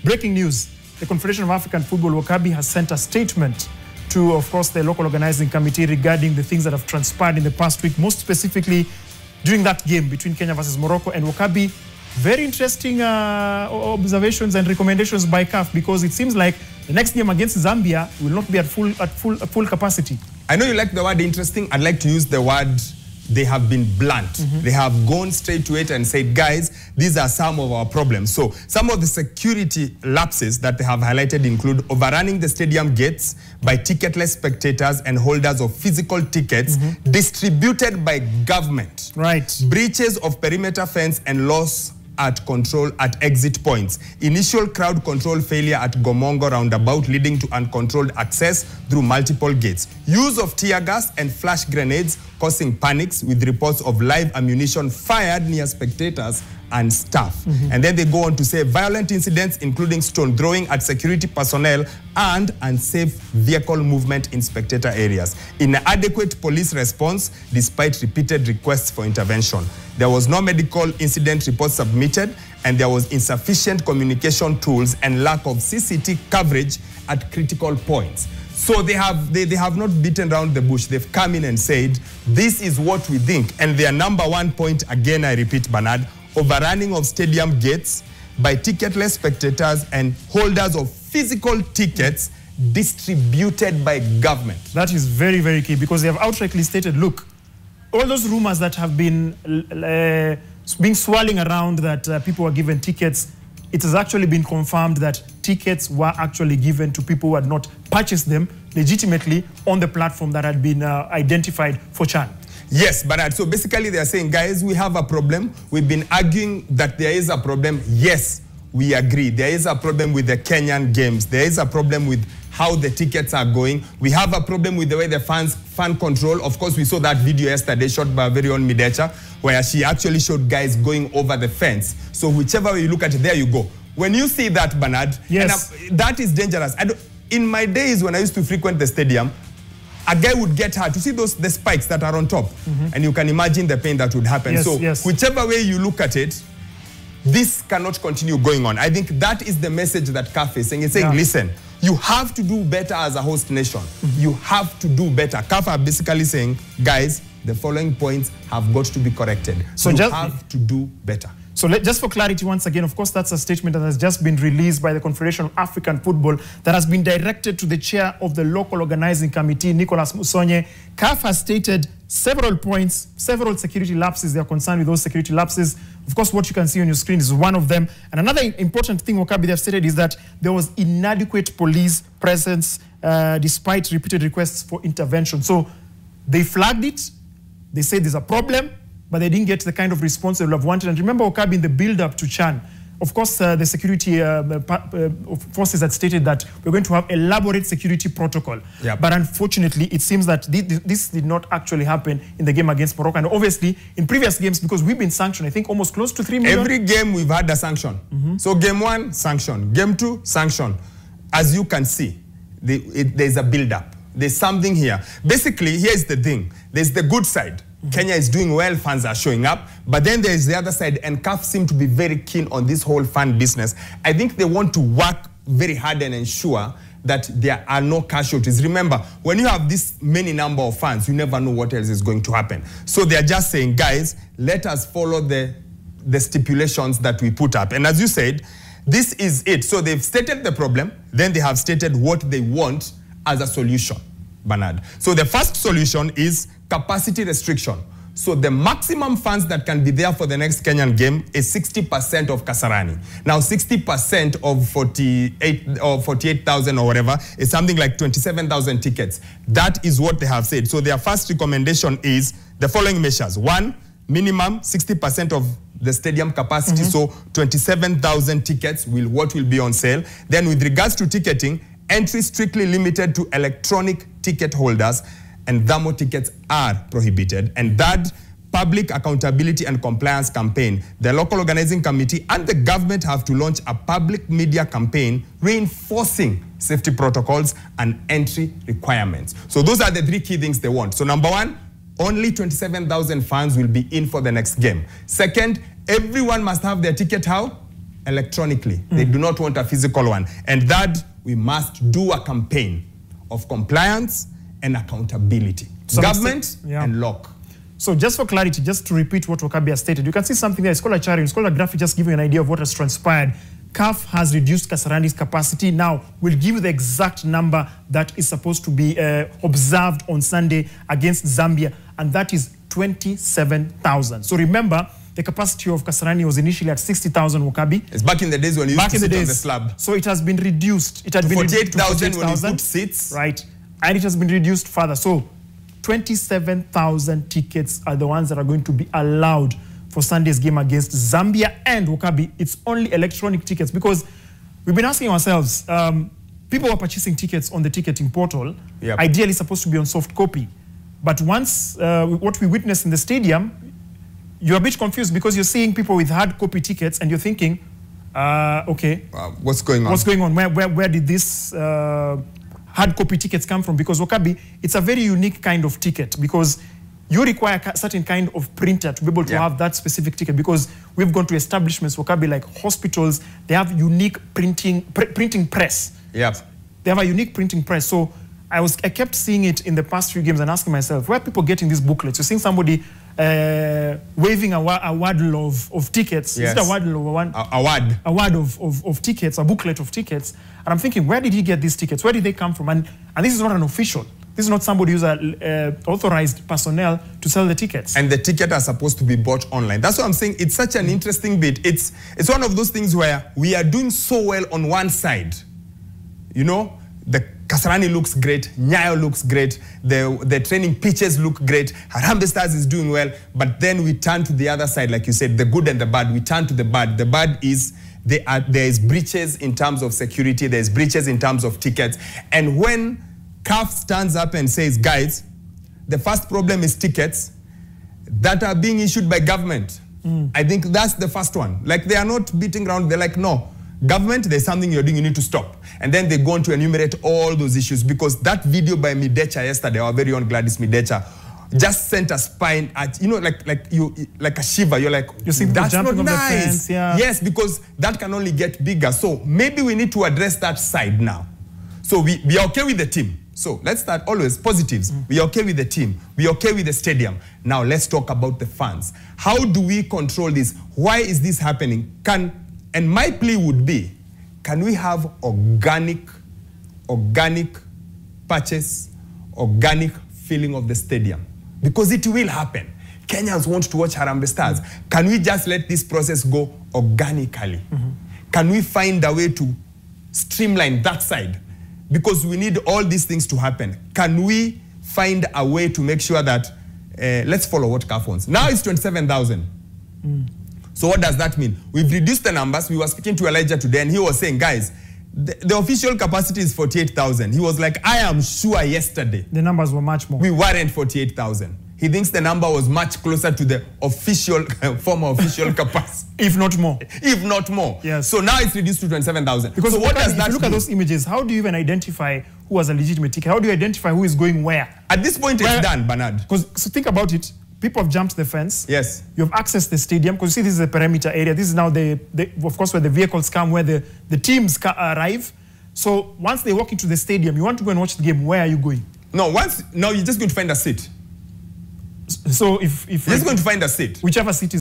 breaking news. The Confederation of African Football, Wakabi, has sent a statement to, of course, the local organizing committee regarding the things that have transpired in the past week, most specifically during that game between Kenya versus Morocco. And Wakabi, very interesting observations and recommendations by CAF, because it seems like the next game against Zambia will not be at full capacity. I know you like the word interesting. I'd like to use the word they have been blunt. They have gone straight to it and said, guys, these are some of our problems. So some of the security lapses that they have highlighted include overrunning the stadium gates by ticketless spectators and holders of physical tickets distributed by government. Right. Breaches of perimeter fence and loss at control at exit points. Initial crowd control failure at Gomongo roundabout, leading to uncontrolled access through multiple gates. Use of tear gas and flash grenades causing panics, with reports of live ammunition fired near spectators and staff. And then they go on to say violent incidents, including stone throwing at security personnel and unsafe vehicle movement in spectator areas. Inadequate police response despite repeated requests for intervention. There was no medical incident report submitted, and there was insufficient communication tools and lack of CCTV coverage at critical points. So they have not beaten around the bush. They've come in and said, this is what we think. And their number one point, again, I repeat, Bernard, overrunning of stadium gates by ticketless spectators and holders of physical tickets distributed by government. That is very, very key, because they have outrightly stated, look, all those rumors that have been being swirling around that people were given tickets, it has actually been confirmed that tickets were actually given to people who had not purchased them legitimately on the platform that had been identified for CHAN. Yes, but so basically they are saying, guys, we have a problem. We've been arguing that there is a problem. Yes, we agree. There is a problem with the Kenyan games. There is a problem with how the tickets are going. We have a problem with the way the fan control. Of course, we saw that video yesterday shot by our very own Midecha, where she actually showed guys going over the fence. So whichever way you look at it, there you go. When you see that, Bernard, yes, that is dangerous. In my days when I used to frequent the stadium, a guy would get hurt. You see the spikes that are on top, and you can imagine the pain that would happen. Yes, so yes, whichever way you look at it, this cannot continue going on. I think that is the message that CAF is saying. It's saying, listen, you have to do better as a host nation. You have to do better. CAF are basically saying, guys, the following points have got to be corrected. So you have to do better. So just for clarity, once again, of course, that's a statement that has just been released by the Confederation of African Football that has been directed to the chair of the local organizing committee, Nicholas Musonye. CAF has stated several points, several security lapses. They are concerned with those security lapses. Of course, what you can see on your screen is one of them. And another important thing Wakabi they have stated is that there was inadequate police presence despite repeated requests for intervention. So they flagged it. They said there's a problem, but they didn't get the kind of response they would have wanted. And remember, Wakabi, in the build-up to CHAN, of course, the security forces had stated that we're going to have elaborate security protocol. Yep. But unfortunately, it seems that this did not actually happen in the game against Morocco. And obviously, in previous games, because we've been sanctioned, I think almost close to 3 million. Every game we've had a sanction. So game 1, sanction. Game 2, sanction. As you can see, there's a build-up. There's something here. Basically, here's the thing. There's the good side. Kenya is doing well, fans are showing up. But then there's the other side, and CAF seem to be very keen on this whole fan business. I think they want to work very hard and ensure that there are no casualties. Remember, when you have this many number of fans, you never know what else is going to happen. So they're just saying, guys, let us follow the stipulations that we put up. And as you said, this is it. So they've stated the problem, then they have stated what they want as a solution, Bernard. So the first solution is capacity restriction. So the maximum fans that can be there for the next Kenyan game is 60% of Kasarani. Now 60% of 48 or 48,000 or whatever is something like 27,000 tickets. That is what they have said. So their first recommendation is the following measures. 1, minimum 60% of the stadium capacity. So 27,000 tickets will be on sale. Then with regards to ticketing, entry strictly limited to electronic ticket holders, and thermo tickets are prohibited. And third, public accountability and compliance campaign. The local organizing committee and the government have to launch a public media campaign reinforcing safety protocols and entry requirements. So those are the 3 key things they want. So number 1, only 27,000 fans will be in for the next game. Second, everyone must have their ticket how? electronically. They do not want a physical one. And that we must do a campaign of compliance and accountability. So government and lock. So just for clarity, just to repeat what Wakabi has stated, you can see something there. It's called a chart. It's called a graphic, just giving you an idea of what has transpired. CAF has reduced Kasarani's capacity. Now, we'll give you the exact number that is supposed to be observed on Sunday against Zambia, and that is 27,000. So remember, the capacity of Kasarani was initially at 60,000 Wakabi. It's back in the days when you used to sit on the slab. So it has been reduced. It had been 48,000 when you put seats. Right. And it has been reduced further. So 27,000 tickets are the ones that are going to be allowed for Sunday's game against Zambia. And Wakabi, it's only electronic tickets, because we've been asking ourselves, people are purchasing tickets on the ticketing portal, ideally supposed to be on soft copy. But once what we witnessed in the stadium, you're a bit confused because you're seeing people with hard copy tickets and you're thinking, okay, what's going on? What's going on? Where did this hard copy tickets come from? Because Wakabi, it's a very unique kind of ticket, because you require a certain kind of printer to be able to have that specific ticket, because we've gone to establishments, Wakabi, like hospitals, they have unique printing press. They have a unique printing press. So I kept seeing it in the past few games and asking myself, where are people getting these booklets? You're seeing somebody waving a waddle of tickets. Is it a waddle or one? A wad of tickets, a booklet of tickets. And I'm thinking, where did he get these tickets? Where did they come from? And this is not an official. This is not somebody who's authorized personnel to sell the tickets. And the tickets are supposed to be bought online. That's what I'm saying. It's such an interesting bit. It's one of those things where we are doing so well on one side. You know, the Kasarani looks great, Nyayo looks great, the training pitches look great, Harambee Stars is doing well, but then we turn to the other side, like you said, the good and the bad. We turn to the bad. The bad is there is breaches in terms of security, there's breaches in terms of tickets. And when CAF stands up and says, guys, the first problem is tickets that are being issued by government. I think that's the first one. Like, they are not beating around, they're like, no. Government, there's something you're doing, you need to stop. And then they go on to enumerate all those issues, because that video by Midecha yesterday, our very own Gladys Midecha, just sent a spine at, you know, like a shiver. You're like, you see, that's not nice. The fence, Yes, because that can only get bigger. So maybe we need to address that side now. So we are okay with the team. So let's start always positives. We are okay with the team. We are okay with the stadium. Now let's talk about the fans. How do we control this? Why is this happening? And my plea would be, can we have organic purchase, organic filling of the stadium? Because it will happen. Kenyans want to watch Harambee Stars. Can we just let this process go organically? Can we find a way to streamline that side? Because we need all these things to happen. Can we find a way to make sure that, let's follow what CAF wants. Now it's 27,000. So what does that mean? We've reduced the numbers. We were speaking to Elijah today, and he was saying, guys, the official capacity is 48,000. He was like, I am sure yesterday the numbers were much more. We weren't 48,000. He thinks the number was much closer to the official, former official capacity. If not more. If not more. Yes. So now it's reduced to 27,000. Because so what does that mean? Look at those images. How do you even identify who has a legitimate ticket? How do you identify who is going where? At this point, it's done, Bernard. Because so think about it. People have jumped the fence. Yes. You have accessed the stadium, because you see this is the perimeter area. This is now of course, where the vehicles come, where the teams arrive. So once they walk into the stadium, you want to go and watch the game, where are you going? No, you're just going to find a seat. So if you're just going to find a seat. Whichever seat is